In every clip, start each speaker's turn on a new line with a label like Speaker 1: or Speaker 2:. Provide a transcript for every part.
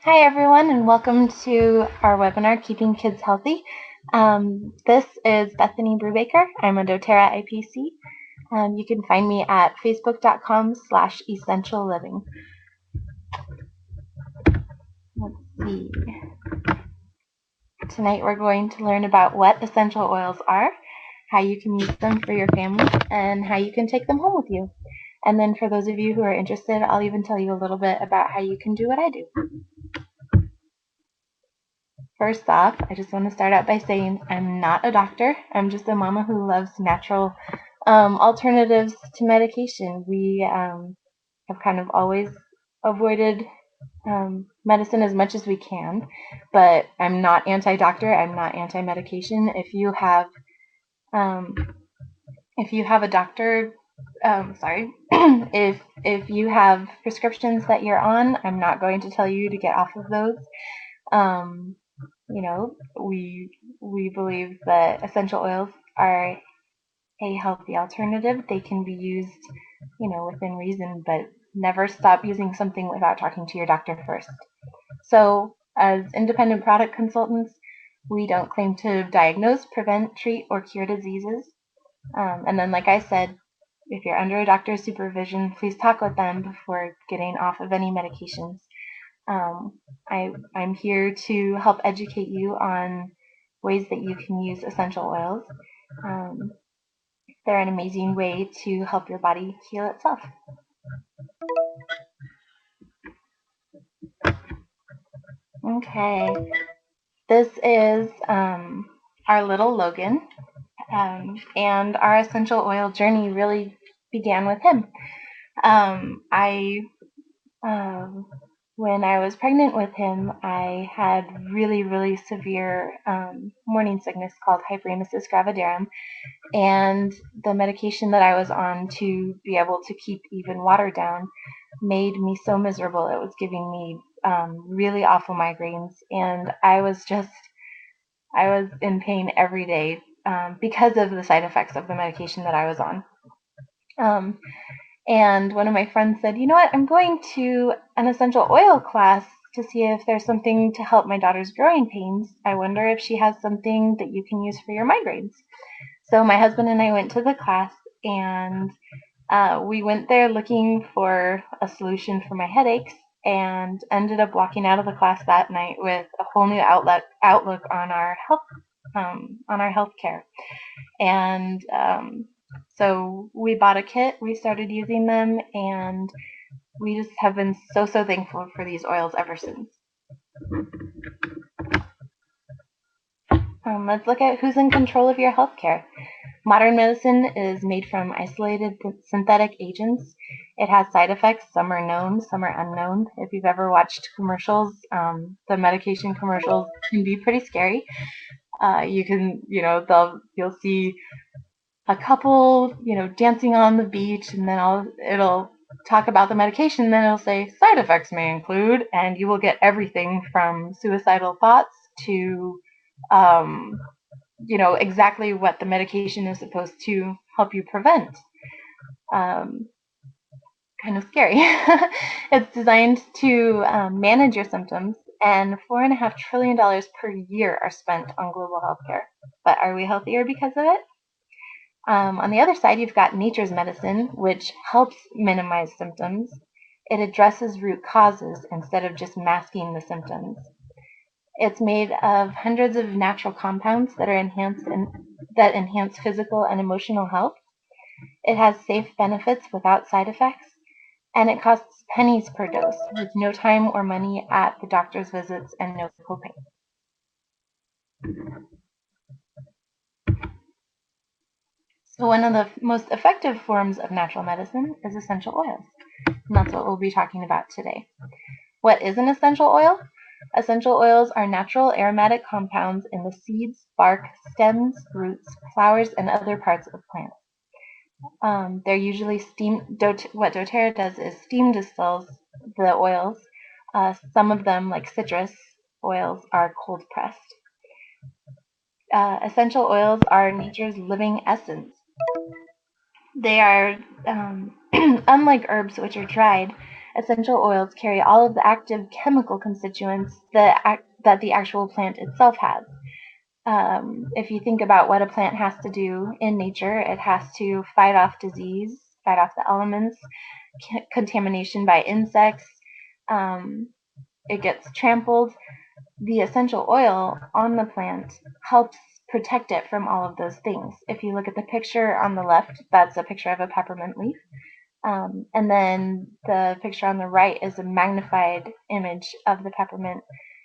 Speaker 1: Hi everyone, and welcome to our webinar, Keeping Kids Healthy. This is Bethany Brubaker. I'm a doTERRA IPC. You can find me at facebook.com/essentialliving. Let's see. Tonight we're going to learn about what essential oils are, how you can use them for your family, and how you can take them home with you. And then for those of you who are interested, I'll even tell you a little bit about how you can do what I do. First off, I just want to start out by saying I'm not a doctor. I'm just a mama who loves natural alternatives to medication. We have kind of always avoided medicine as much as we can, but I'm not anti-doctor. I'm not anti-medication. If you have a doctor, if you have prescriptions that you're on, I'm not going to tell you to get off of those. We believe that essential oils are a healthy alternative. They can be used, within reason, but never stop using something without talking to your doctor first. So, as independent product consultants, we don't claim to diagnose, prevent, treat, or cure diseases. And then, like I said, if you're under a doctor's supervision, please talk with them before getting off of any medications. I'm here to help educate you on ways that you can use essential oils. They're an amazing way to help your body heal itself. Okay, this is our little Logan, and our essential oil journey really began with him. When I was pregnant with him, I had really, really severe morning sickness called hyperemesis gravidarum, and the medication that I was on to be able to keep even water down made me so miserable. It was giving me really awful migraines, and I was in pain every day because of the side effects of the medication that I was on. And one of my friends said, you know what, I'm going to an essential oil class to see if there's something to help my daughter's growing pains. I wonder if she has something that you can use for your migraines. So my husband and I went to the class, and we went there looking for a solution for my headaches, and ended up walking out of the class that night with a whole new outlook on our health care. And so we bought a kit, we started using them, and we just have been so thankful for these oils ever since. Let's look at who's in control of your healthcare. Modern medicine is made from isolated synthetic agents. It has side effects. Some are known, some are unknown. If you've ever watched commercials, the medication commercials can be pretty scary. You'll see a couple, dancing on the beach, and then it'll talk about the medication, and then it'll say side effects may include, and you will get everything from suicidal thoughts to exactly what the medication is supposed to help you prevent. Kind of scary. It's designed to manage your symptoms, and $4.5 trillion per year are spent on global healthcare. But are we healthier because of it? On the other side, you've got nature's medicine, which helps minimize symptoms. It addresses root causes instead of just masking the symptoms. It's made of hundreds of natural compounds that enhance physical and emotional health. It has safe benefits without side effects, and it costs pennies per dose, with no time or money at the doctor's visits and no copay. So one of the most effective forms of natural medicine is essential oils, and that's what we'll be talking about today. What is an essential oil? Essential oils are natural aromatic compounds in the seeds, bark, stems, roots, flowers, and other parts of plants. They're usually steamed. What doTERRA does is steam distills the oils. Some of them, like citrus oils, are cold pressed. Essential oils are nature's living essence. They are, unlike herbs, which are dried, Essential oils carry all of the active chemical constituents that the actual plant itself has. If you think about what a plant has to do in nature, it has to fight off disease, fight off the elements, contamination by insects. Um, it gets trampled. The essential oil on the plant helps protect it from all of those things. If you look at the picture on the left, that's a picture of a peppermint leaf. And then the picture on the right is a magnified image of the peppermint.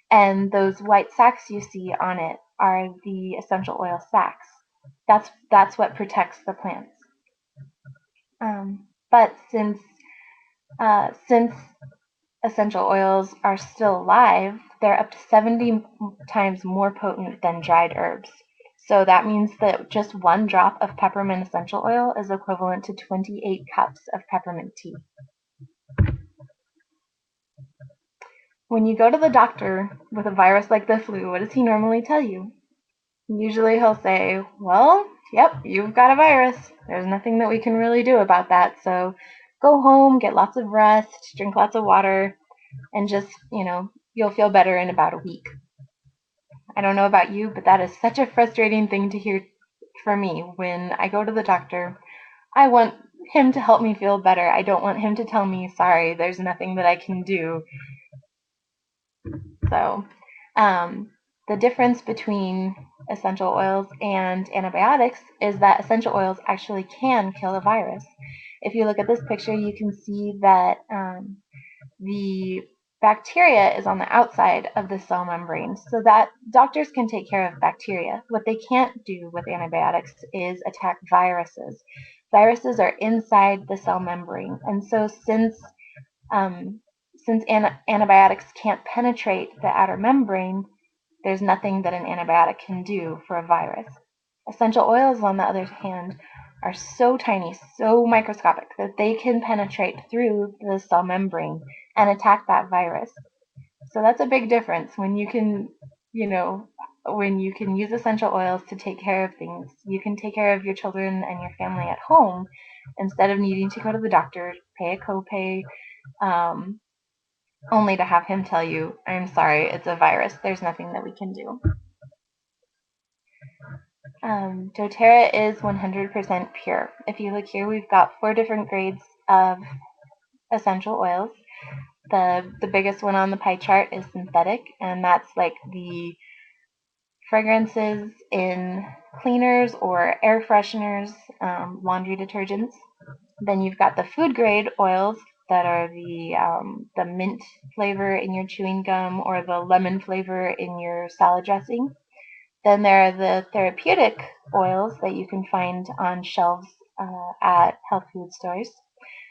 Speaker 1: And those white sacs you see on it are the essential oil sacs. That's what protects the plants. But since essential oils are still alive, they're up to 70 times more potent than dried herbs. So that means that just one drop of peppermint essential oil is equivalent to 28 cups of peppermint tea. When you go to the doctor with a virus like the flu, what does he normally tell you? Usually he'll say, well, yep, you've got a virus. There's nothing that we can really do about that. So go home, get lots of rest, drink lots of water, and just, you'll feel better in about a week. I don't know about you, but that is such a frustrating thing to hear for me when I go to the doctor. I want him to help me feel better. I don't want him to tell me, sorry, there's nothing that I can do. So, the difference between essential oils and antibiotics is that essential oils actually can kill a virus. If you look at this picture, you can see that the bacteria is on the outside of the cell membrane, so that doctors can take care of bacteria. What they can't do with antibiotics is attack viruses. Viruses are inside the cell membrane, and so since antibiotics can't penetrate the outer membrane, there's nothing that an antibiotic can do for a virus. Essential oils, on the other hand, are so tiny, so microscopic, that they can penetrate through the cell membrane and attack that virus. So that's a big difference when you can, when you can use essential oils to take care of things. You can take care of your children and your family at home instead of needing to go to the doctor, pay a copay, only to have him tell you, I'm sorry, it's a virus. There's nothing that we can do. doTERRA is 100% pure. If you look here, we've got 4 different grades of essential oils. The biggest one on the pie chart is synthetic, and that's like the fragrances in cleaners or air fresheners, laundry detergents. Then you've got the food grade oils that are the mint flavor in your chewing gum or the lemon flavor in your salad dressing. Then there are the therapeutic oils that you can find on shelves at health food stores.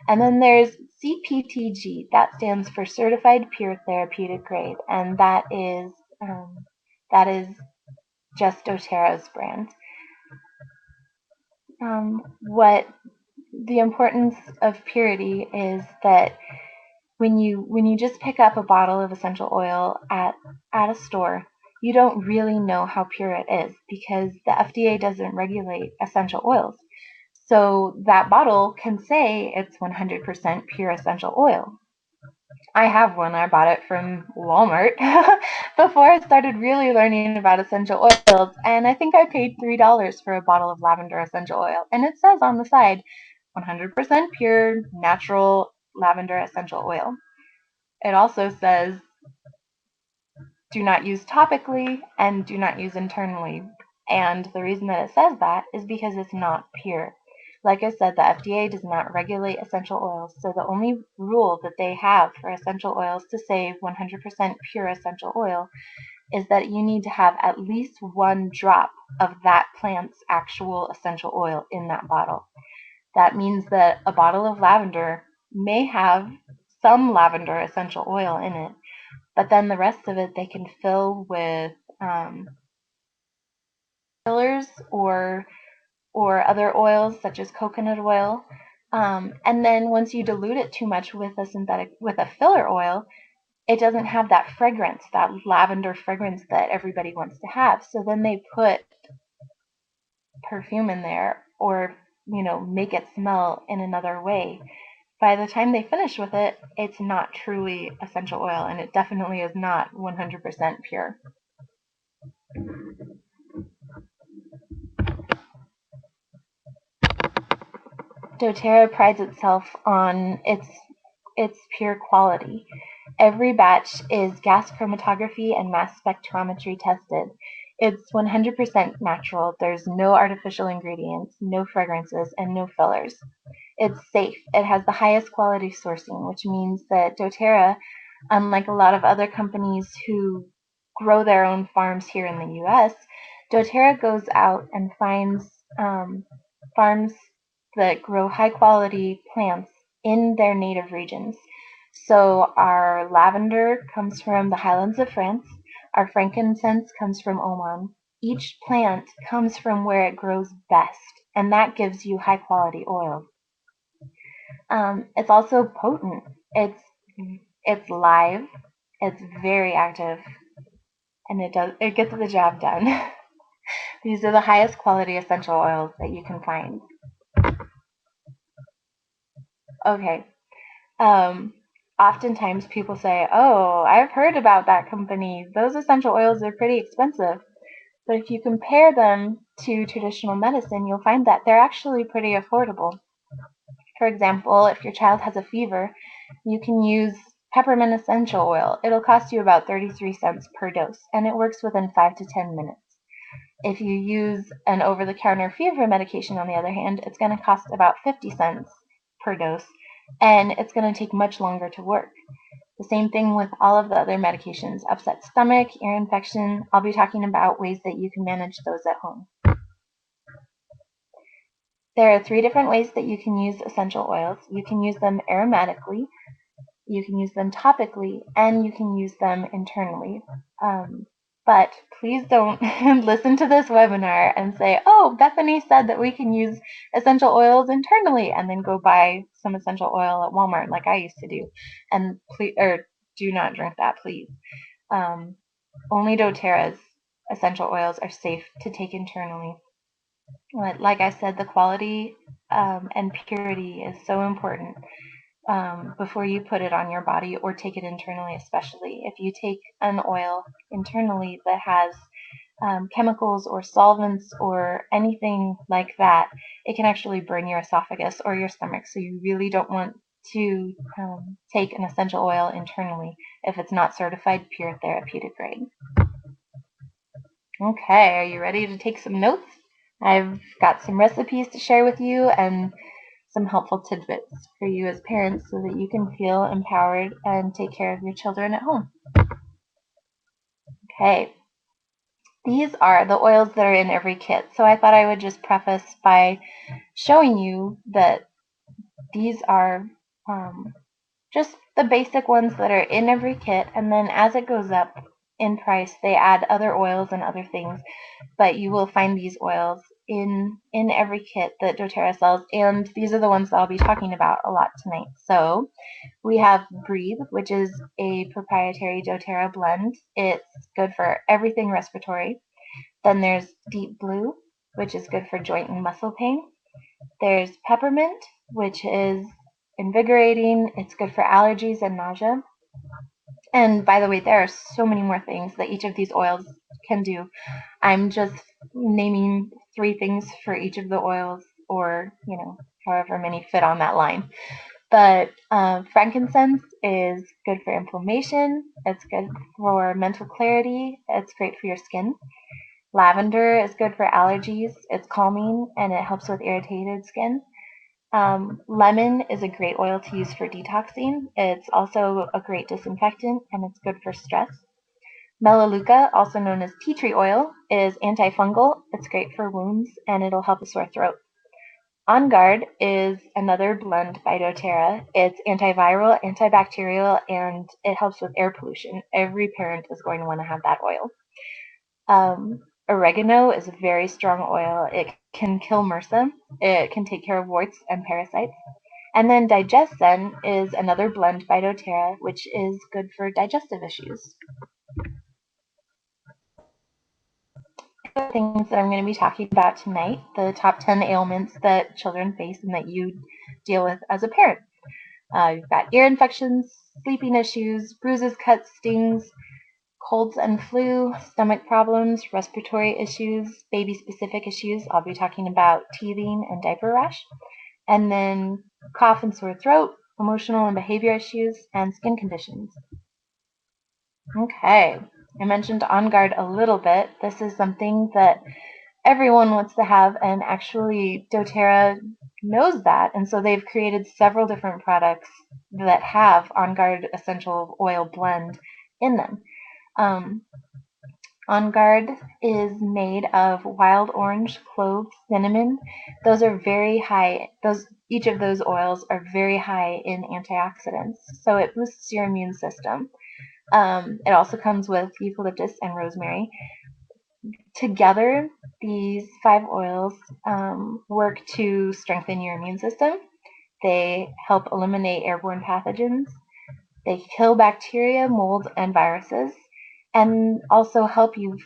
Speaker 1: And then there's CPTG, that stands for Certified Pure Therapeutic Grade, and that is just doTERRA's brand. What the importance of purity is that when you just pick up a bottle of essential oil at a store, you don't really know how pure it is because the FDA doesn't regulate essential oils. So that bottle can say it's 100% pure essential oil. I have one. I bought it from Walmart before I started really learning about essential oils, and I think I paid $3 for a bottle of lavender essential oil. And it says on the side, 100% pure, natural lavender essential oil. It also says, do not use topically and do not use internally. And the reason that it says that is because it's not pure. Like I said, the FDA does not regulate essential oils, so the only rule that they have for essential oils to say 100% pure essential oil is that you need to have at least 1 drop of that plant's actual essential oil in that bottle. That means that a bottle of lavender may have some lavender essential oil in it, but then the rest of it they can fill with fillers or other oils such as coconut oil. And then once you dilute it too much with a filler oil, it doesn't have that fragrance, that lavender fragrance that everybody wants to have. So then they put perfume in there or make it smell in another way. by the time they finish with it, it's not truly essential oil, and it definitely is not 100% pure. doTERRA prides itself on its pure quality. Every batch is gas chromatography and mass spectrometry tested. It's 100% natural. There's no artificial ingredients, no fragrances, and no fillers. It's safe. It has the highest quality sourcing, which means that doTERRA, unlike a lot of other companies who grow their own farms here in the US, doTERRA goes out and finds farms that grow high quality plants in their native regions. So our lavender comes from the highlands of France. Our frankincense comes from Oman. Each plant comes from where it grows best, and that gives you high quality oil. It's also potent. It's live. It's very active, and it gets the job done. These are the highest quality essential oils that you can find. Okay. Um, Oftentimes people say, "Oh, I've heard about that company. Those essential oils are pretty expensive." But if you compare them to traditional medicine, you'll find that they're actually pretty affordable. For example, if your child has a fever, you can use peppermint essential oil. It'll cost you about 33 cents per dose, and it works within 5 to 10 minutes. If you use an over-the-counter fever medication, on the other hand, it's going to cost about 50 cents per dose, and it's going to take much longer to work. The same thing with all of the other medications, upset stomach, ear infection. I'll be talking about ways that you can manage those at home. There are 3 different ways that you can use essential oils. You can use them aromatically, you can use them topically, and you can use them internally. But please don't listen to this webinar and say, "Oh, Bethany said that we can use essential oils internally," and then go buy some essential oil at Walmart like I used to do. And please, or do not drink that, please. Only doTERRA's essential oils are safe to take internally. Like I said, the quality and purity is so important before you put it on your body or take it internally, especially. If you take an oil internally that has chemicals or solvents or anything like that, it can actually burn your esophagus or your stomach. So you really don't want to take an essential oil internally if it's not certified pure therapeutic grade. Okay, are you ready to take some notes? I've got some recipes to share with you and some helpful tidbits for you as parents so that you can feel empowered and take care of your children at home. Okay, these are the oils that are in every kit. So I thought I would just preface by showing you that these are just the basic ones that are in every kit, and then as it goes up in price, they add other oils and other things, but you will find these oils in every kit that doTERRA sells, and these are the ones that I'll be talking about a lot tonight. So we have Breathe, which is a proprietary doTERRA blend. It's good for everything respiratory. Then there's Deep Blue, which is good for joint and muscle pain. There's Peppermint, which is invigorating. It's good for allergies and nausea. And by the way, there are so many more things that each of these oils can do. I'm just naming 3 things for each of the oils, or however many fit on that line. But frankincense is good for inflammation. It's good for mental clarity. It's great for your skin. Lavender is good for allergies. It's calming and it helps with irritated skin. Lemon is a great oil to use for detoxing. It's also a great disinfectant and it's good for stress. Melaleuca, also known as tea tree oil, is antifungal. It's great for wounds and it'll help a sore throat. On Guard is another blend by doTERRA. It's antiviral, antibacterial, and it helps with air pollution. Every parent is going to want to have that oil. Oregano is a very strong oil. It can kill MRSA. It can take care of warts and parasites. And then DigestZen is another blend by doTERRA, which is good for digestive issues. The things that I'm going to be talking about tonight, the top 10 ailments that children face and that you deal with as a parent. You've got ear infections, sleeping issues, bruises, cuts, stings, colds and flu, stomach problems, respiratory issues, baby-specific issues. I'll be talking about teething and diaper rash. And then cough and sore throat, emotional and behavior issues, and skin conditions. Okay, I mentioned On Guard a little bit. This is something that everyone wants to have, and actually doTERRA knows that, and so they've created several different products that have On Guard essential oil blend in them. On Guard is made of wild orange, cloves, cinnamon. Those are very high. Each of those oils are very high in antioxidants, so it boosts your immune system. It also comes with eucalyptus and rosemary. Together, these 5 oils work to strengthen your immune system. They help eliminate airborne pathogens. They kill bacteria, mold, and viruses, and also help you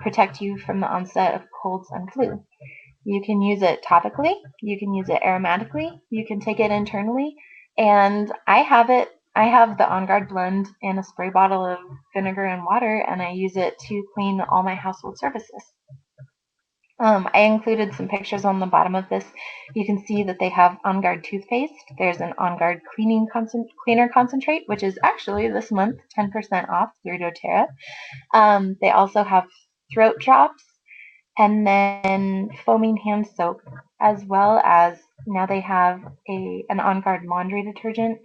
Speaker 1: protect you from the onset of colds and flu. You can use it topically, you can use it aromatically, you can take it internally, and I have it. I have the On Guard blend in a spray bottle of vinegar and water, and I use it to clean all my household surfaces. I included some pictures on the bottom of this. You can see that they have On Guard toothpaste. There's an On Guard cleaner concentrate, which is actually this month 10% off through doTERRA. They also have throat drops, and then foaming hand soap, as well as now they have an On Guard laundry detergent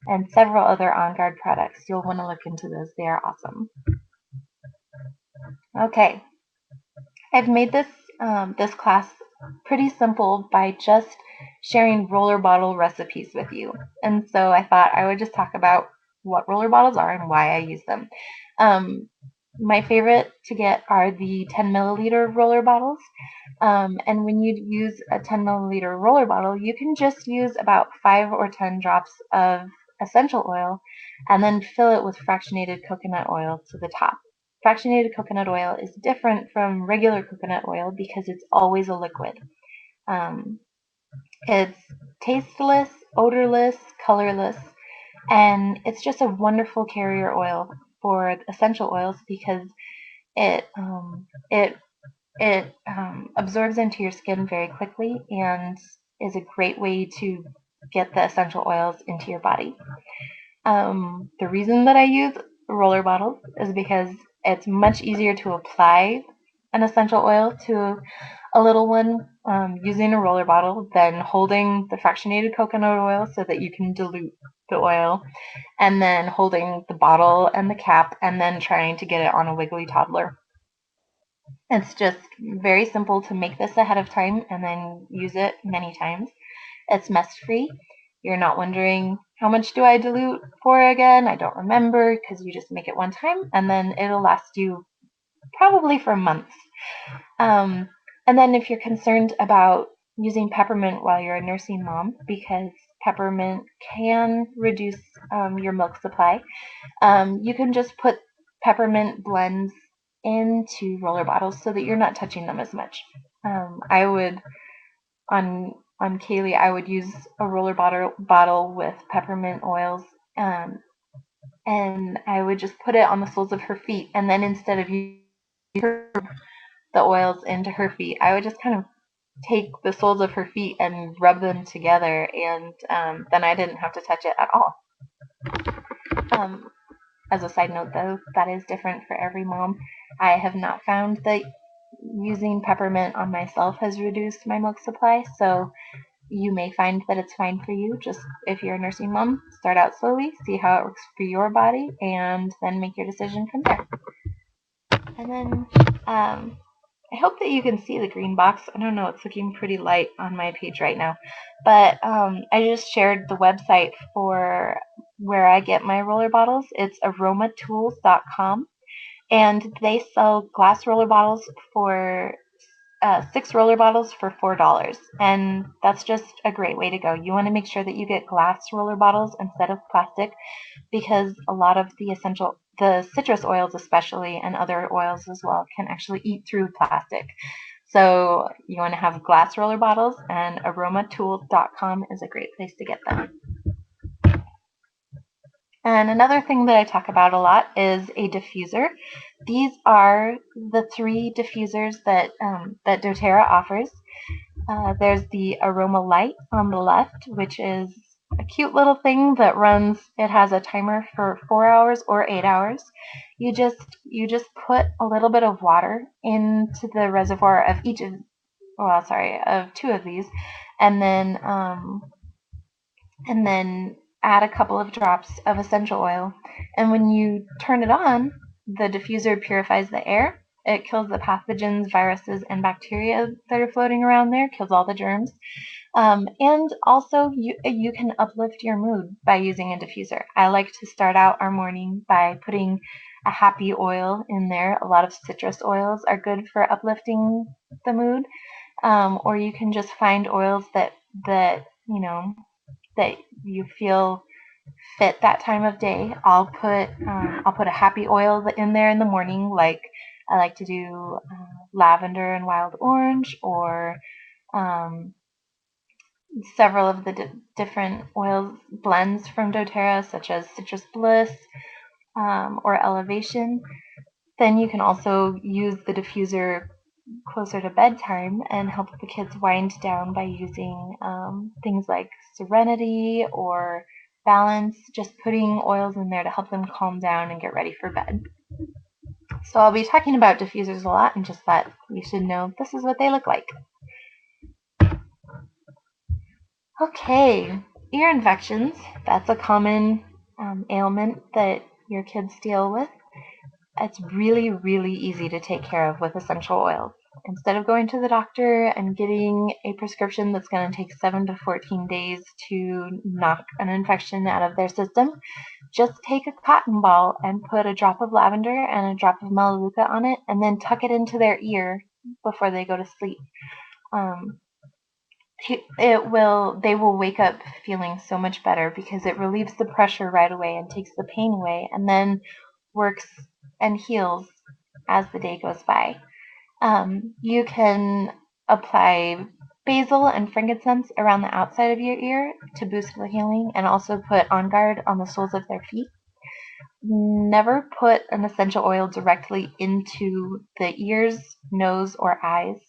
Speaker 1: and several other On Guard products. You'll want to look into those. They are awesome. Okay, I've made this class pretty simple by just sharing roller bottle recipes with you. And so I thought I would just talk about what roller bottles are and why I use them. My favorite to get are the 10 milliliter roller bottles. And when you use a 10 milliliter roller bottle, you can just use about 5 or 10 drops of essential oil and then fill it with fractionated coconut oil to the top. Fractionated coconut oil is different from regular coconut oil because it's always a liquid. It's tasteless, odorless, colorless, and it's just a wonderful carrier oil for essential oils because it absorbs into your skin very quickly and is a great way to get the essential oils into your body. The reason that I use roller bottles is because it's much easier to apply an essential oil to a little one using a roller bottle than holding the fractionated coconut oil so that you can dilute the oil, and then holding the bottle and the cap and then trying to get it on a wiggly toddler. It's just very simple to make this ahead of time and then use it many times. It's mess free. You're not wondering, how much do I dilute for again? I don't remember, because you just make it one time and then it'll last you probably for months. And then if you're concerned about using peppermint while you're a nursing mom, because peppermint can reduce your milk supply, you can just put peppermint blends into roller bottles so that you're not touching them as much. I would, on Kaylee, I would use a roller bottle with peppermint oils, and I would just put it on the soles of her feet, and then instead of using the oils into her feet, I would just kind of take the soles of her feet and rub them together, and then I didn't have to touch it at all. As a side note, though, that is different for every mom. I have not found that using peppermint on myself has reduced my milk supply, so you may find that it's fine for you. Just if you're a nursing mom, start out slowly, see how it works for your body, and then make your decision from there. And then I hope that you can see the green box. I don't know, it's looking pretty light on my page right now. But I just shared the website for where I get my roller bottles. It's aromatools.com. And they sell glass roller bottles for 6 roller bottles for $4. And that's just a great way to go. You want to make sure that you get glass roller bottles instead of plastic, because a lot of the citrus oils especially, and other oils as well, can actually eat through plastic. So you want to have glass roller bottles, and aromatools.com is a great place to get them. And another thing that I talk about a lot is a diffuser. These are the 3 diffusers that that doTERRA offers. There's the Aroma Light on the left, which is a cute little thing that runs. It has a timer for 4 hours or 8 hours. You just put a little bit of water into the reservoir of each of, well, sorry, of 2 of these, and then add a couple of drops of essential oil. And when you turn it on, the diffuser purifies the air. It kills the pathogens, viruses, and bacteria that are floating around there, kills all the germs. And also, you can uplift your mood by using a diffuser. I like to start out our morning by putting a happy oil in there. A lot of citrus oils are good for uplifting the mood. Or you can just find oils that that you feel fit that time of day. I'll put a happy oil in there in the morning, like I like to do lavender and wild orange, or um, several of the different oil blends from doTERRA, such as Citrus Bliss or Elevation. Then you can also use the diffuser closer to bedtime and help the kids wind down by using things like Serenity or Balance, just putting oils in there to help them calm down and get ready for bed. So I'll be talking about diffusers a lot, and just that you should know this is what they look like. Okay, ear infections. That's a common ailment that your kids deal with. It's really, really easy to take care of with essential oils. Instead of going to the doctor and getting a prescription that's going to take 7 to 14 days to knock an infection out of their system, just take a cotton ball and put a drop of lavender and a drop of melaleuca on it, and then tuck it into their ear before they go to sleep. They will wake up feeling so much better because it relieves the pressure right away and takes the pain away, and then works and heals as the day goes by. You can apply basil and frankincense around the outside of your ear to boost the healing, and also put On Guard on the soles of their feet. Never put an essential oil directly into the ears, nose, or eyes.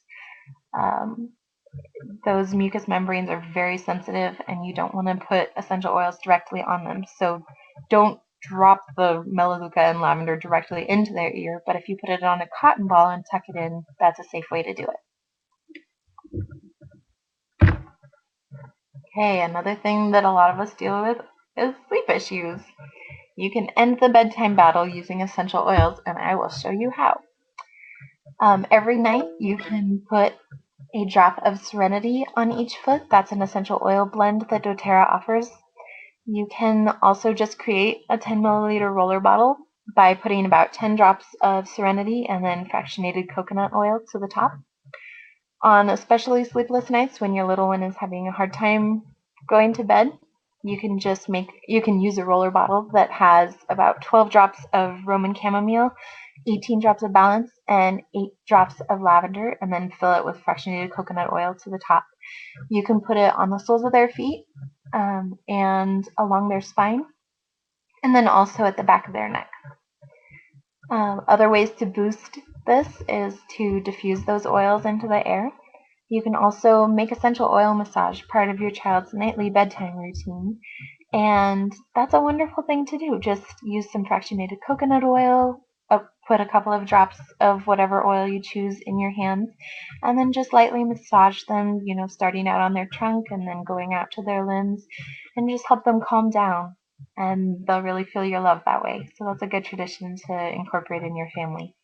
Speaker 1: Those mucous membranes are very sensitive, and you don't want to put essential oils directly on them. So don't drop the melaleuca and lavender directly into their ear, but if you put it on a cotton ball and tuck it in, that's a safe way to do it. Okay, another thing that a lot of us deal with is sleep issues. You can end the bedtime battle using essential oils, and I will show you how. Every night you can put a drop of Serenity on each foot. That's an essential oil blend that doTERRA offers. You can also just create a 10 milliliter roller bottle by putting about 10 drops of Serenity and then fractionated coconut oil to the top. On especially sleepless nights when your little one is having a hard time going to bed, you can use a roller bottle that has about 12 drops of Roman chamomile, 18 drops of Balance, and 8 drops of lavender, and then fill it with fractionated coconut oil to the top. You can put it on the soles of their feet and along their spine, and then also at the back of their neck. Other ways to boost this is to diffuse those oils into the air. You can also make essential oil massage part of your child's nightly bedtime routine, and that's a wonderful thing to do. Just use some fractionated coconut oil, put a couple of drops of whatever oil you choose in your hands, and then just lightly massage them, starting out on their trunk and then going out to their limbs, and just help them calm down. And they'll really feel your love that way. So that's a good tradition to incorporate in your family.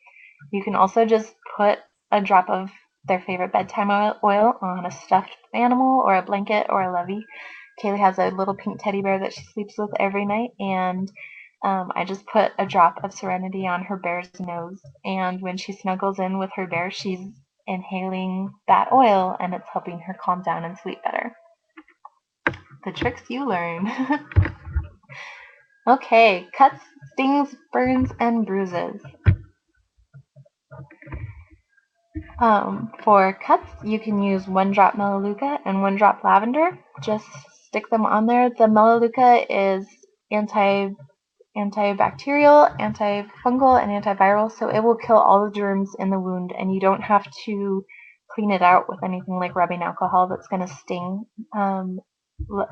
Speaker 1: You can also just put a drop of their favorite bedtime oil on a stuffed animal or a blanket or a lovey. Kaylee has a little pink teddy bear that she sleeps with every night, and I just put a drop of Serenity on her bear's nose, and when she snuggles in with her bear, she's inhaling that oil, and it's helping her calm down and sleep better. The tricks you learn. Okay, cuts, stings, burns, and bruises. For cuts, you can use 1 drop melaleuca and 1 drop lavender. Just stick them on there. The melaleuca is antibacterial, antifungal, and antiviral, so it will kill all the germs in the wound, and you don't have to clean it out with anything like rubbing alcohol that's going to sting.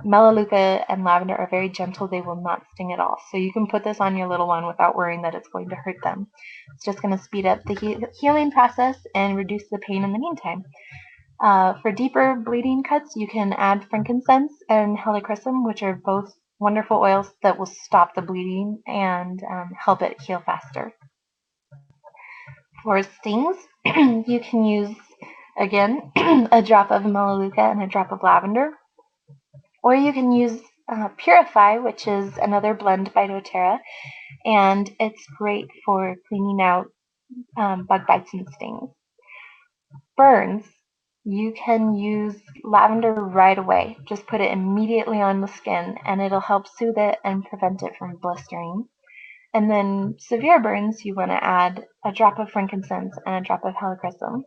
Speaker 1: Melaleuca and lavender are very gentle. They will not sting at all. So you can put this on your little one without worrying that it's going to hurt them. It's just going to speed up the healing process and reduce the pain in the meantime. For deeper bleeding cuts, you can add frankincense and helichrysum, which are both wonderful oils that will stop the bleeding and help it heal faster. For stings, you can use, again, a drop of melaleuca and a drop of lavender. Or you can use Purify, which is another blend by doTERRA, and it's great for cleaning out bug bites and stings. Burns, you can use lavender right away. Just put it immediately on the skin, and it'll help soothe it and prevent it from blistering. And then severe burns, you want to add a drop of frankincense and a drop of helichrysum.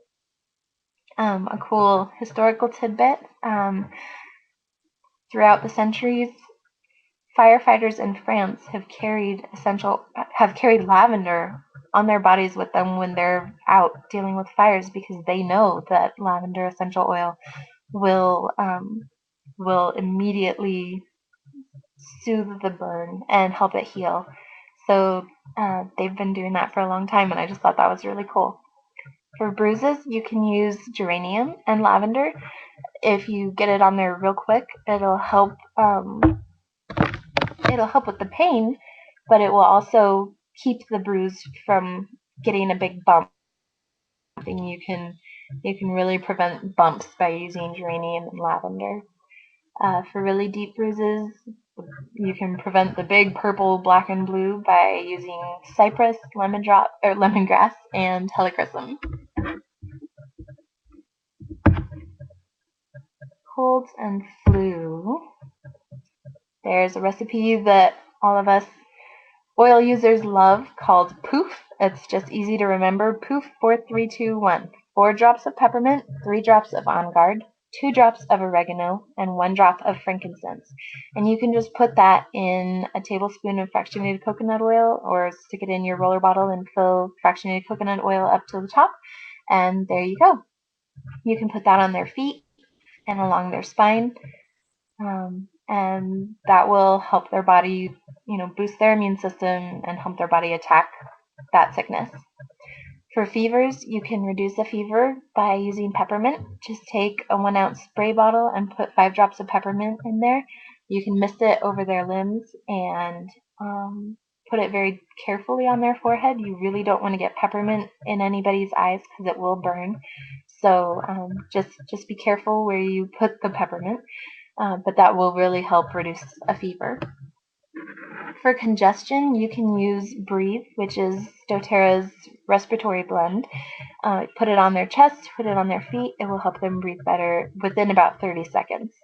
Speaker 1: A cool historical tidbit, throughout the centuries, firefighters in France have carried lavender on their bodies with them when they're out dealing with fires, because they know that lavender essential oil will immediately soothe the burn and help it heal. So they've been doing that for a long time, and I just thought that was really cool. For bruises, you can use geranium and lavender. If you get it on there real quick, it'll help with the pain, but it will also keep the bruise from getting a big bump. And you can really prevent bumps by using geranium and lavender. For really deep bruises, you can prevent the big purple, black, and blue by using cypress, lemongrass, and helichrysum. Colds and flu. There's a recipe that all of us oil users love called Poof. It's just easy to remember. Poof 4321. 4 drops of peppermint, 3 drops of On Guard, 2 drops of oregano, and 1 drop of frankincense. And you can just put that in a tablespoon of fractionated coconut oil, or stick it in your roller bottle and fill fractionated coconut oil up to the top, and there you go. You can put that on their feet and along their spine, and that will help their body, boost their immune system and help their body attack that sickness. For fevers, you can reduce a fever by using peppermint. Just take a 1 ounce spray bottle and put 5 drops of peppermint in there. You can mist it over their limbs and put it very carefully on their forehead. You really don't want to get peppermint in anybody's eyes because it will burn. So just be careful where you put the peppermint, but that will really help reduce a fever. For congestion, you can use Breathe, which is doTERRA's respiratory blend. Put it on their chest, put it on their feet. It will help them breathe better within about 30 seconds.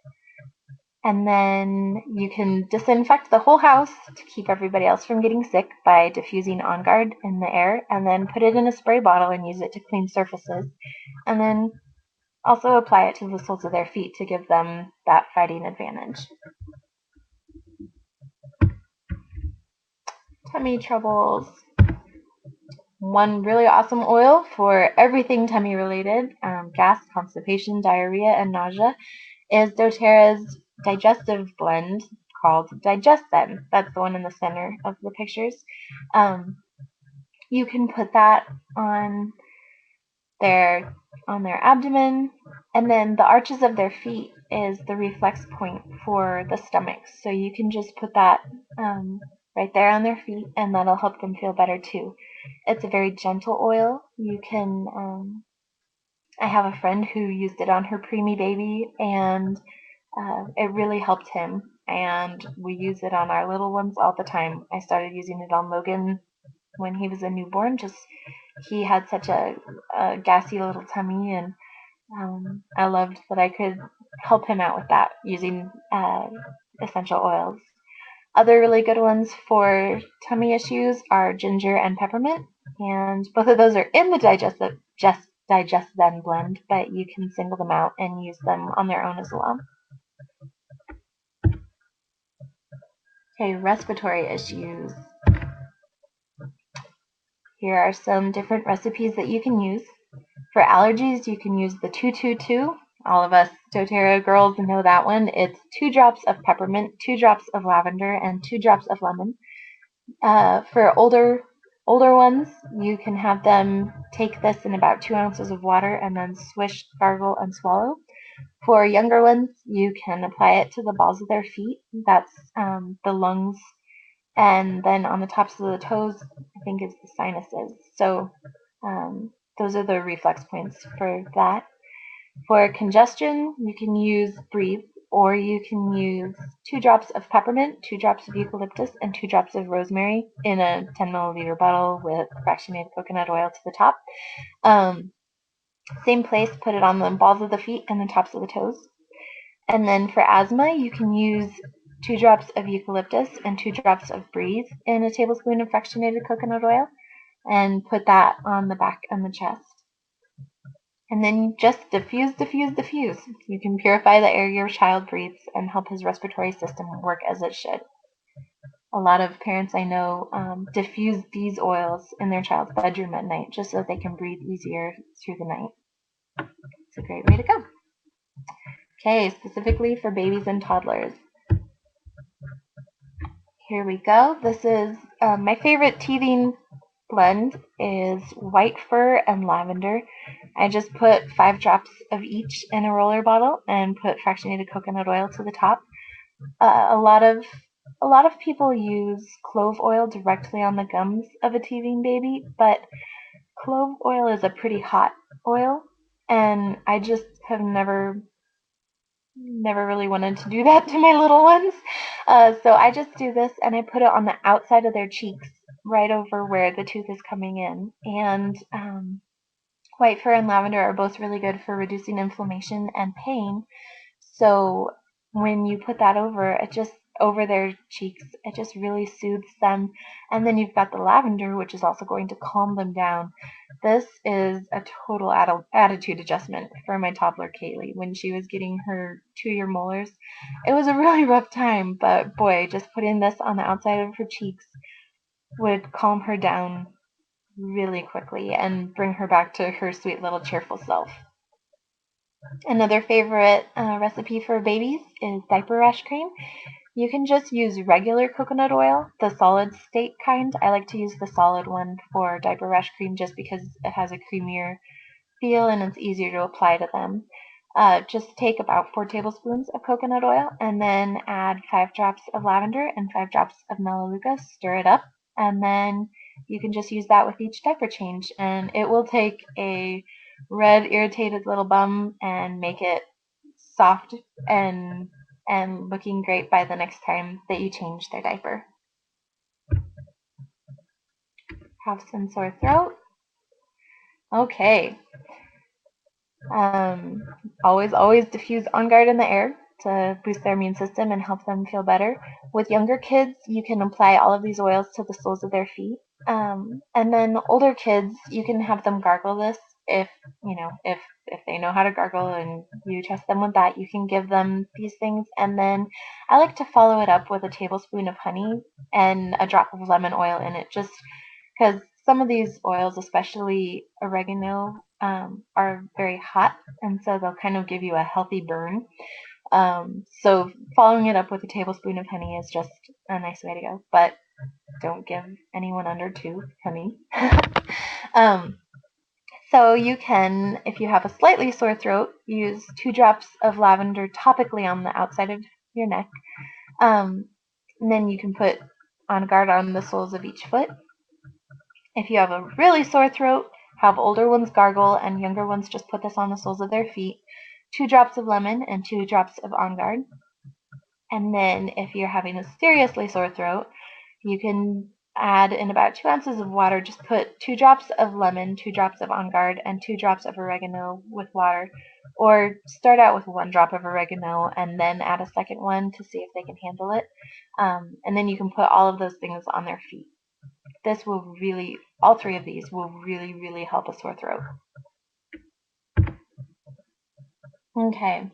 Speaker 1: And then you can disinfect the whole house to keep everybody else from getting sick by diffusing On Guard in the air, and then put it in a spray bottle and use it to clean surfaces. And then also apply it to the soles of their feet to give them that fighting advantage. Tummy troubles. One really awesome oil for everything tummy related, gas, constipation, diarrhea, and nausea, is doTERRA's digestive blend called DigestZen. That's the one in the center of the pictures. You can put that on their abdomen, and then the arches of their feet is the reflex point for the stomach. So you can just put that right there on their feet, and that'll help them feel better too. It's a very gentle oil. You can, I have a friend who used it on her preemie baby, and it really helped him. And we use it on our little ones all the time. I started using it on Logan when he was a newborn. He had such a gassy little tummy, and I loved that I could help him out with that using essential oils. Other really good ones for tummy issues are ginger and peppermint, and both of those are in the DigestZen blend, but you can single them out and use them on their own as well. Okay, respiratory issues. Here are some different recipes that you can use. For allergies, you can use the 222. All of us doTERRA girls know that one. It's 2 drops of peppermint, 2 drops of lavender, and 2 drops of lemon. For older ones, you can have them take this in about 2 ounces of water and then swish, gargle, and swallow. For younger ones, you can apply it to the balls of their feet. That's the lungs, and then on the tops of the toes, I think is the sinuses. So those are the reflex points for that. For congestion, you can use Breathe, or you can use 2 drops of peppermint, 2 drops of eucalyptus, and 2 drops of rosemary in a 10 milliliter bottle with fractionated coconut oil to the top. Same place, put it on the balls of the feet and the tops of the toes. And then for asthma, you can use 2 drops of eucalyptus and 2 drops of Breathe in a tablespoon of fractionated coconut oil, and put that on the back and the chest. And then just diffuse, diffuse, diffuse. You can purify the air your child breathes and help his respiratory system work as it should. A lot of parents I know diffuse these oils in their child's bedroom at night just so that they can breathe easier through the night. It's a great way to go. Okay, specifically for babies and toddlers. Here we go. This is my favorite teething blend is white fir and lavender. I just put 5 drops of each in a roller bottle and put fractionated coconut oil to the top. A lot of people use clove oil directly on the gums of a teething baby, but clove oil is a pretty hot oil, and I just have never really wanted to do that to my little ones. So I just do this and I put it on the outside of their cheeks, right over where the tooth is coming in. And white fir and lavender are both really good for reducing inflammation and pain. So when you put that over their cheeks, it just really soothes them. And then you've got the lavender, which is also going to calm them down. This is a total attitude adjustment for my toddler Kaylee when she was getting her 2-year molars. It was a really rough time, but boy, just putting this on the outside of her cheeks would calm her down really quickly and bring her back to her sweet little cheerful self. Another favorite recipe for babies is diaper rash cream. You can just use regular coconut oil, the solid state kind. I like to use the solid one for diaper rash cream just because it has a creamier feel and it's easier to apply to them. Just take about 4 tablespoons of coconut oil and then add 5 drops of lavender and 5 drops of melaleuca. Stir it up, and then you can just use that with each diaper change, and it will take a red irritated little bum and make it soft and looking great by the next time that you change their diaper. Have some sore throat? Okay. Always diffuse On Guard in the air to boost their immune system and help them feel better. With younger kids, you can apply all of these oils to the soles of their feet. And then older kids, you can have them gargle this if they know how to gargle and you trust them with that. You can give them these things, and then I like to follow it up with a tablespoon of honey and a drop of lemon oil in it, just because some of these oils, especially oregano, are very hot, and so they'll kind of give you a healthy burn. So following it up with a tablespoon of honey is just a nice way to go, but don't give anyone under 2 honey. So you can, if you have a slightly sore throat, use 2 drops of lavender topically on the outside of your neck. And then you can put On Guard on the soles of each foot. If you have a really sore throat, have older ones gargle and younger ones just put this on the soles of their feet. 2 drops of lemon and 2 drops of On Guard. And then if you're having a seriously sore throat, you can add in about 2 ounces of water, just put 2 drops of lemon, 2 drops of On Guard, and 2 drops of oregano with water. Or start out with 1 drop of oregano and then add a second one to see if they can handle it. And then you can put all of those things on their feet. This will really, all 3 of these will really, really help a sore throat. Okay,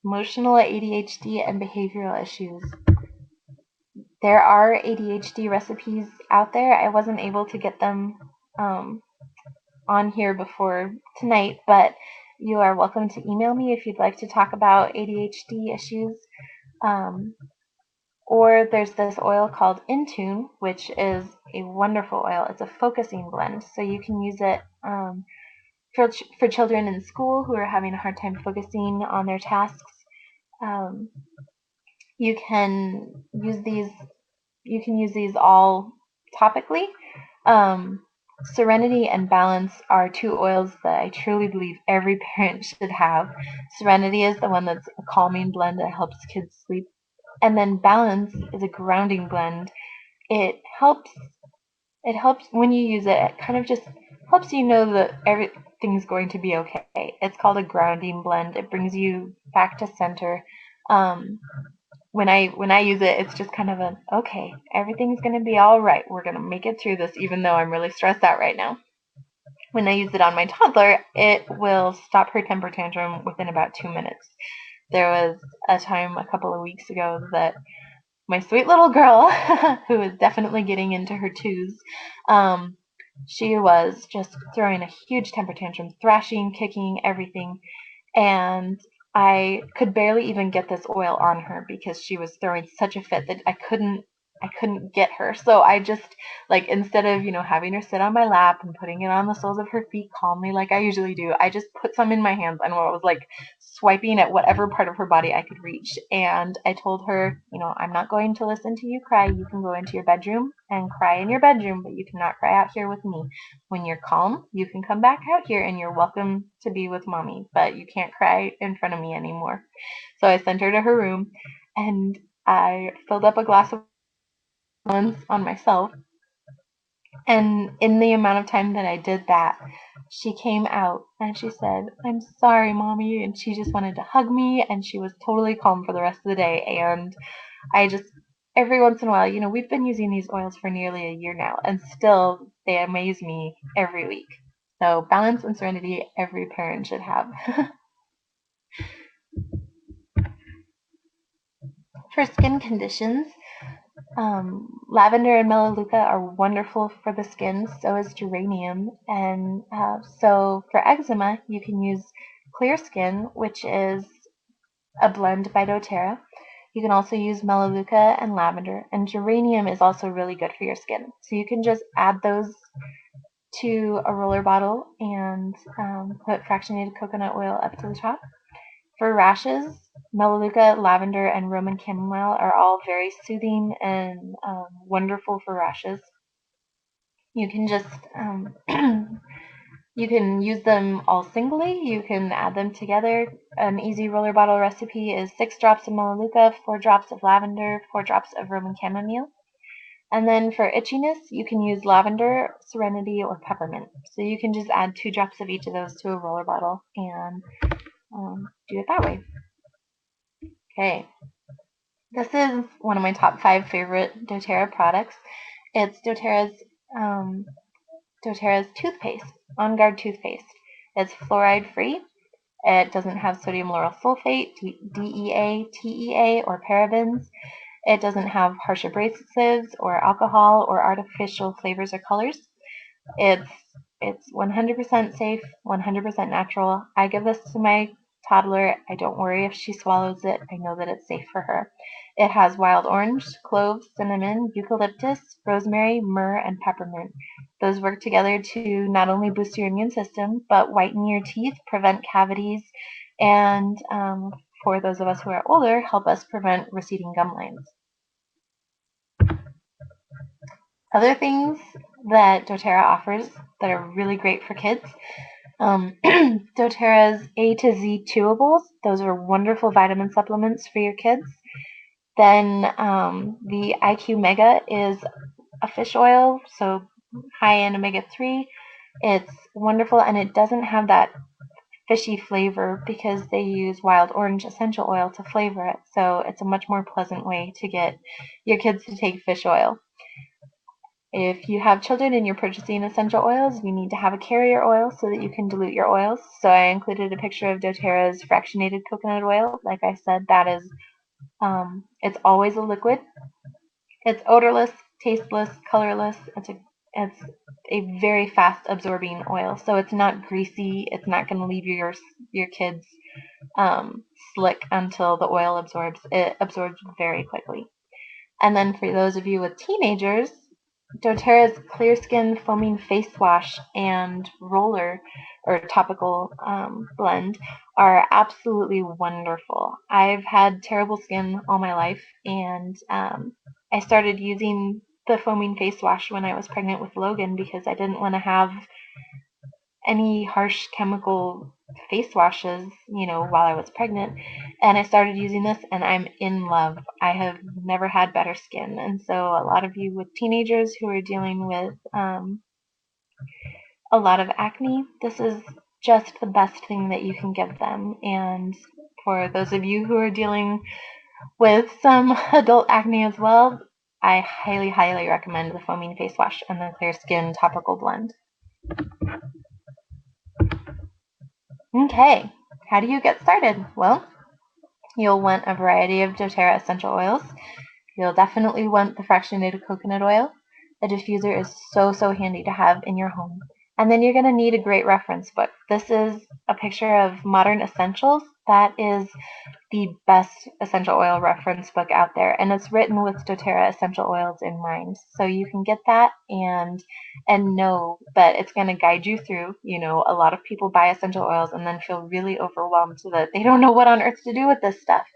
Speaker 1: emotional ADHD and behavioral issues. There are ADHD recipes out there. I wasn't able to get them on here before tonight, but you are welcome to email me if you'd like to talk about ADHD issues. Or there's this oil called Intune, which is a wonderful oil. It's a focusing blend, so you can use it for children in school who are having a hard time focusing on their tasks. You can use these all topically. Serenity and Balance are two oils that I truly believe every parent should have. Serenity is the one that's a calming blend that helps kids sleep. And then Balance is a grounding blend. It helps when you use it, it kind of just helps you know that everything's going to be okay. It's called a grounding blend. It brings you back to center. When I use it, it's just kind of an okay, everything's gonna be all right. We're gonna make it through this, even though I'm really stressed out right now. When I use it on my toddler, it will stop her temper tantrum within about 2 minutes. There was a time a couple of weeks ago that my sweet little girl, who is definitely getting into her twos, she was just throwing a huge temper tantrum, thrashing, kicking, everything. And I could barely even get this oil on her because she was throwing such a fit that I couldn't get her. So I just, like, instead of, having her sit on my lap and putting it on the soles of her feet calmly like I usually do, I just put some in my hands and I was like swiping at whatever part of her body I could reach. And I told her, I'm not going to listen to you cry. You can go into your bedroom and cry in your bedroom, but you cannot cry out here with me. When you're calm, you can come back out here and you're welcome to be with mommy, but you can't cry in front of me anymore. So I sent her to her room and I filled up a glass of on myself. And in the amount of time that I did that, she came out and she said, "I'm sorry, mommy." And she just wanted to hug me and she was totally calm for the rest of the day. And I just, every once in a while, we've been using these oils for nearly a year now and still they amaze me every week. So Balance and Serenity, every parent should have. For skin conditions, lavender and melaleuca are wonderful for the skin, so is geranium. And so for eczema, you can use Clear Skin, which is a blend by doTERRA. You can also use melaleuca and lavender, and geranium is also really good for your skin. So you can just add those to a roller bottle and put fractionated coconut oil up to the top. For rashes, melaleuca, lavender, and Roman chamomile are all very soothing and wonderful for rashes. You can just you can use them all singly. You can add them together. An easy roller bottle recipe is 6 drops of melaleuca, 4 drops of lavender, 4 drops of Roman chamomile. And then for itchiness, you can use lavender, serenity, or peppermint. So you can just add 2 drops of each of those to a roller bottle and do it that way. Okay. This is one of my top 5 favorite doTERRA products. It's doTERRA's toothpaste, On Guard toothpaste. It's fluoride free. It doesn't have sodium lauryl sulfate, DEA, TEA, or parabens. It doesn't have harsh abrasives or alcohol or artificial flavors or colors. It's 100% safe, 100% natural. I give this to my toddler. I don't worry if she swallows it. I know that it's safe for her. It has wild orange, cloves, cinnamon, eucalyptus, rosemary, myrrh, and peppermint. Those work together to not only boost your immune system, but whiten your teeth, prevent cavities, and for those of us who are older, help us prevent receding gum lines. Other things that doTERRA offers that are really great for kids, doTERRA's A to Z chewables. Those are wonderful vitamin supplements for your kids. Then the IQ Mega is a fish oil, so high in omega-3. It's wonderful, and it doesn't have that fishy flavor because they use wild orange essential oil to flavor it. So it's a much more pleasant way to get your kids to take fish oil. If you have children and you're purchasing essential oils, you need to have a carrier oil so that you can dilute your oils. So I included a picture of doTERRA's fractionated coconut oil. Like I said, that is, it's always a liquid. It's odorless, tasteless, colorless. It's a It's a very fast absorbing oil, so it's not greasy. It's not going to leave your kids slick until the oil absorbs. It absorbs very quickly. And then for those of you with teenagers, doTERRA's Clear Skin Foaming Face Wash and Roller or topical blend are absolutely wonderful. I've had terrible skin all my life, and I started using the foaming face wash when I was pregnant with Logan because I didn't want to have any harsh chemical face washes, while I was pregnant. And I started using this and I'm in love. I have never had better skin. And so a lot of you with teenagers who are dealing with a lot of acne, this is just the best thing that you can give them. And for those of you who are dealing with some adult acne as well, I highly, highly recommend the foaming face wash and the clear skin topical blend. Okay, how do you get started? Well, you'll want a variety of doTERRA essential oils. You'll definitely want the fractionated coconut oil. A diffuser is so, so handy to have in your home. And then you're going to need a great reference book. This is a picture of Modern Essentials. That is the best essential oil reference book out there, and it's written with doTERRA essential oils in mind. So you can get that and know that it's going to guide you through. A lot of people buy essential oils and then feel really overwhelmed so that they don't know what on earth to do with this stuff.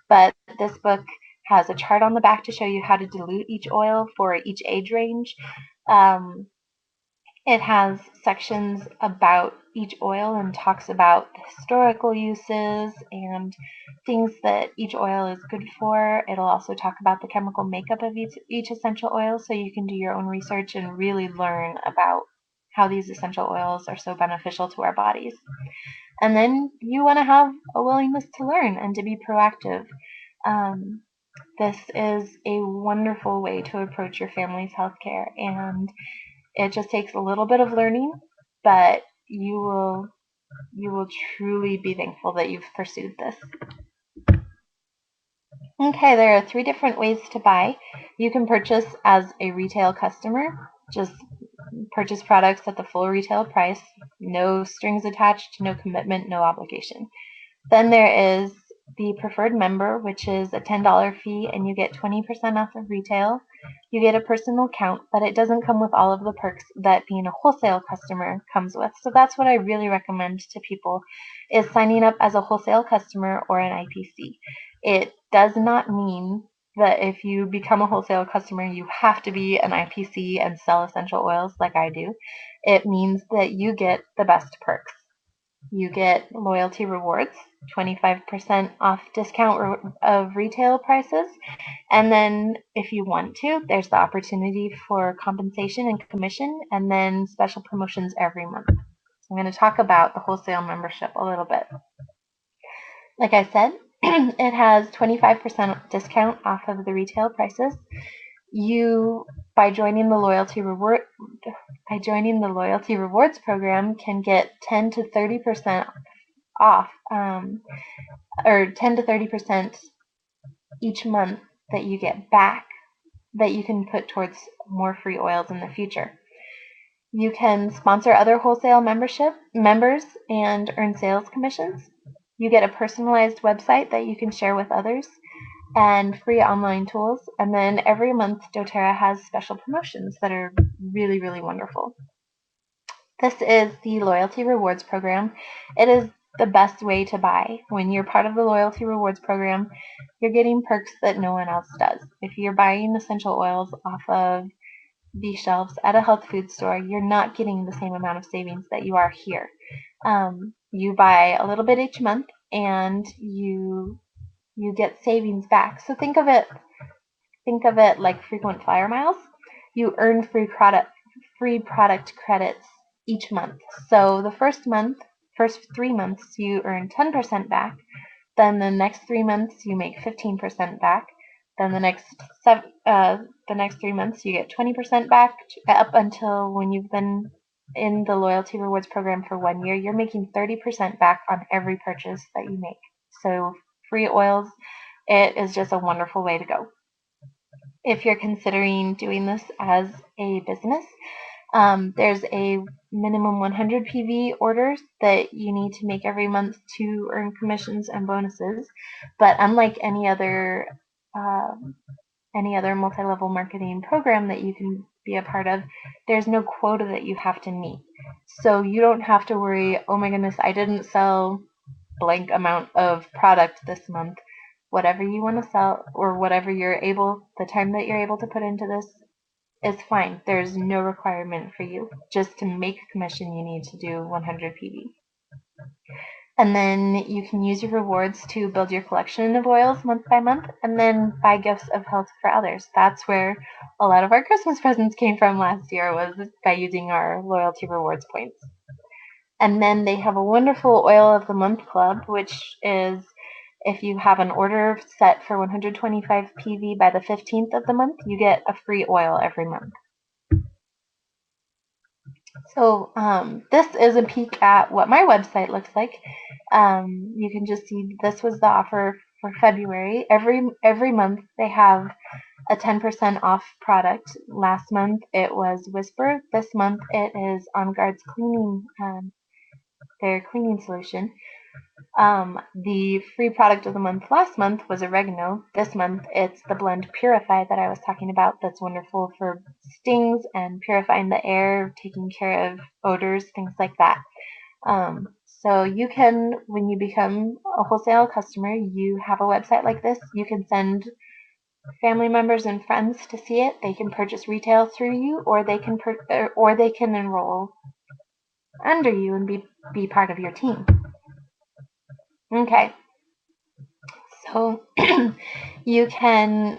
Speaker 1: But this book has a chart on the back to show you how to dilute each oil for each age range. It has sections about each oil and talks about the historical uses and things that each oil is good for. It'll also talk about the chemical makeup of each essential oil, so you can do your own research and really learn about how these essential oils are so beneficial to our bodies. And then you want to have a willingness to learn and to be proactive. This is a wonderful way to approach your family's healthcare, and it just takes a little bit of learning, but you will truly be thankful that you've pursued this. Okay, there are 3 different ways to buy. You can purchase as a retail customer, just purchase products at the full retail price, no strings attached, no commitment, no obligation. Then there is the preferred member, which is a $10 fee, and you get 20% off of retail. You get a personal count, but it doesn't come with all of the perks that being a wholesale customer comes with. So that's what I really recommend to people, is signing up as a wholesale customer or an IPC. It does not mean that if you become a wholesale customer, you have to be an IPC and sell essential oils like I do. It means that you get the best perks. You get loyalty rewards, 25% off discount of retail prices. And then if you want to, there's the opportunity for compensation and commission, and then special promotions every month. I'm going to talk about the wholesale membership a little bit. Like I said, it has 25% discount off of the retail prices. You, by joining the loyalty rewards program, can get 10 to 30% off, or 10 to 30% each month that you get back that you can put towards more free oils in the future. You can sponsor other wholesale members and earn sales commissions. You get a personalized website that you can share with others and free online tools. And then every month, doTERRA has special promotions that are really, really wonderful. This is the Loyalty Rewards Program. It is the best way to buy. When you're part of the Loyalty Rewards Program, you're getting perks that no one else does. If you're buying essential oils off of the shelves at a health food store, you're not getting the same amount of savings that you are here. You buy a little bit each month, and you get savings back. So think of it like frequent flyer miles. You earn free product credits each month. So the first 3 months, you earn 10% back. Then the next 3 months, you make 15% back. Then the next 3 months, you get 20% back, up until when you've been in the Loyalty Rewards Program for 1 year, you're making 30% back on every purchase that you make. So free oils, it is just a wonderful way to go. if you're considering doing this as a business. There's a minimum 100 PV orders that you need to make every month to earn commissions and bonuses. But unlike any other multi-level marketing program that you can be a part of, there's no quota that you have to meet. So you don't have to worry, oh my goodness, I didn't sell blank amount of product this month. Whatever you want to sell or whatever the time that you're able to put into this is fine. There's no requirement for you. Just to make commission, you need to do 100 PV. And then you can use your rewards to build your collection of oils month by month and then buy gifts of health for others. That's where a lot of our Christmas presents came from last year, was by using our loyalty rewards points. And then they have a wonderful Oil of the Month club, which is if you have an order set for 125 PV by the 15th of the month, you get a free oil every month. So this is a peek at what my website looks like. You can just see this was the offer for February. Every month they have a 10% off product. Last month it was Whisper. This month it is On Guard's cleaning, their cleaning solution. The free product of the month last month was oregano. This month it's the blend Purify that I was talking about. That's wonderful for stings and purifying the air, taking care of odors, things like that. So you can, when you become a wholesale customer, you have a website like this. You can send family members and friends to see it. They can purchase retail through you, or they can enroll under you and be part of your team. Okay. So you can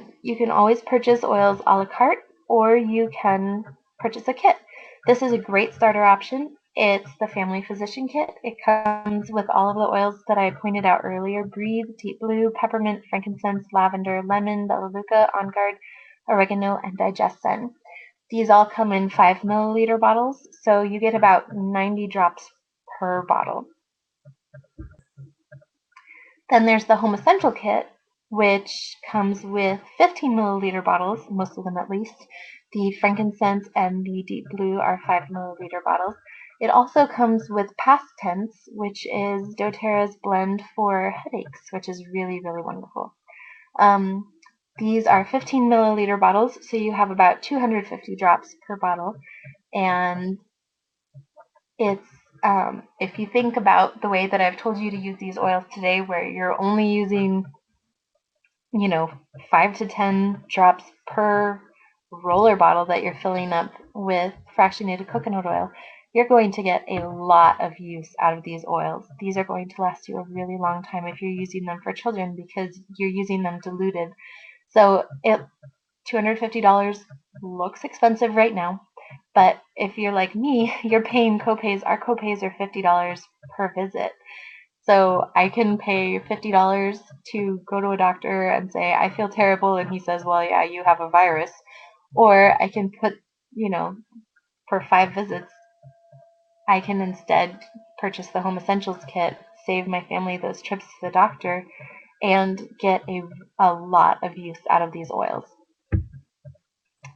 Speaker 1: always purchase oils a la carte, or you can purchase a kit. This is a great starter option. It's the Family Physician Kit. It comes with all of the oils that I pointed out earlier: Breathe, Deep Blue, Peppermint, Frankincense, Lavender, Lemon, Melaleuca, On Guard, Oregano, and Digestin. These all come in 5 milliliter bottles, so you get about 90 drops per bottle. Then there's the Home Essential Kit, which comes with 15 milliliter bottles, most of them at least. The Frankincense and the Deep Blue are 5 milliliter bottles. It also comes with Past Tense, which is doTERRA's blend for headaches, which is really, really wonderful. These are 15 milliliter bottles, so you have about 250 drops per bottle. And it's if you think about the way that I've told you to use these oils today, where you're only using 5 to 10 drops per roller bottle that you're filling up with fractionated coconut oil, you're going to get a lot of use out of these oils. These are going to last you a really long time if you're using them for children, because you're using them diluted. So $250 looks expensive right now, but if you're like me, you're paying copays. Our copays are $50 per visit. So I can pay $50 to go to a doctor and say, I feel terrible, and he says, well, yeah, you have a virus. Or I can put, for 5 visits, I can instead purchase the Home Essentials Kit, save my family those trips to the doctor, and get a lot of use out of these oils.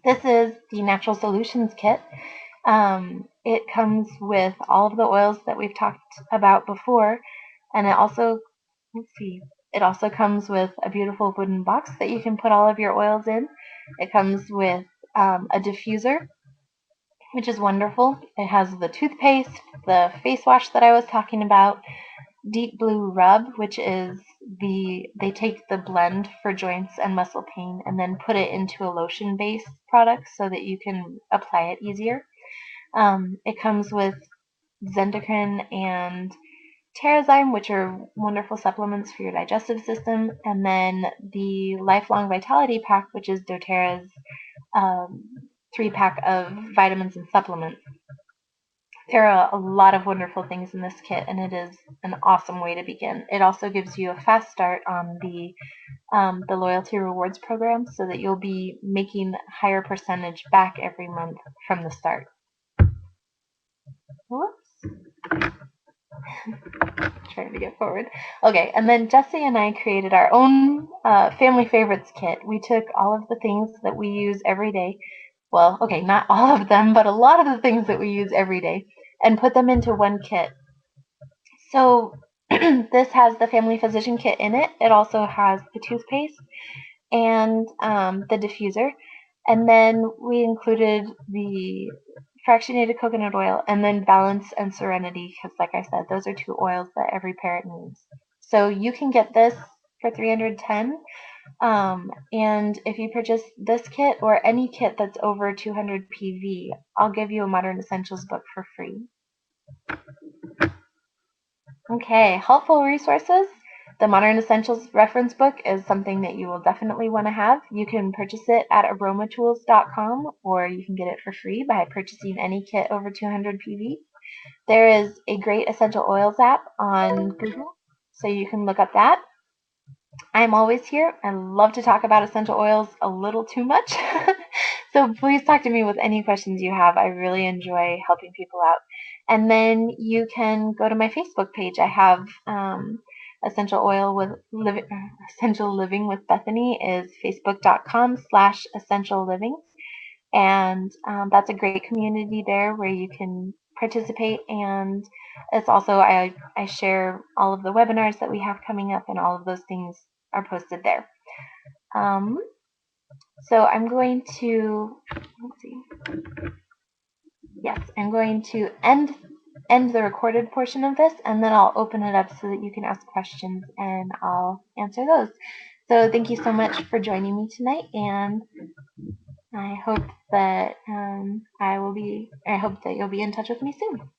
Speaker 1: This is the Natural Solutions Kit. It comes with all of the oils that we've talked about before, and it also comes with a beautiful wooden box that you can put all of your oils in. It comes with a diffuser, which is wonderful. It has the toothpaste, the face wash that I was talking about, Deep Blue Rub, which is they take the blend for joints and muscle pain and then put it into a lotion-based product so that you can apply it easier. It comes with Zendocrine and Terrazyme, which are wonderful supplements for your digestive system, and then the Lifelong Vitality Pack, which is doTERRA's 3-pack of vitamins and supplements. There are a lot of wonderful things in this kit, and it is an awesome way to begin. It also gives you a fast start on the loyalty rewards program, so that you'll be making a higher percentage back every month from the start. Whoops. Trying to get forward. Okay, and then Jesse and I created our own family favorites kit. We took all of the things that we use every day. Well, okay, not all of them, but a lot of the things that we use every day, and put them into one kit. So this has the family physician kit in it. It also has the toothpaste and the diffuser. And then we included the fractionated coconut oil and then Balance and Serenity because, like I said, those are two oils that every parent needs. So you can get this for $310. And if you purchase this kit or any kit that's over 200 PV, I'll give you a Modern Essentials book for free. Okay, helpful resources. The Modern Essentials reference book is something that you will definitely want to have. You can purchase it at aromatools.com or you can get it for free by purchasing any kit over 200 PV. There is a great essential oils app on Google, so you can look up that. I'm always here. I love to talk about essential oils a little too much. So please talk to me with any questions you have. I really enjoy helping people out. And then you can go to my Facebook page. I have essential oil with essential living with Bethany is facebook.com/essential living. And that's a great community there where you can participate. And it's also, I share all of the webinars that we have coming up, and all of those things are posted there. So I'm going to, let's see. Yes, I'm going to end the recorded portion of this, and then I'll open it up so that you can ask questions and I'll answer those. So thank you so much for joining me tonight, and I hope that I hope that you'll be in touch with me soon.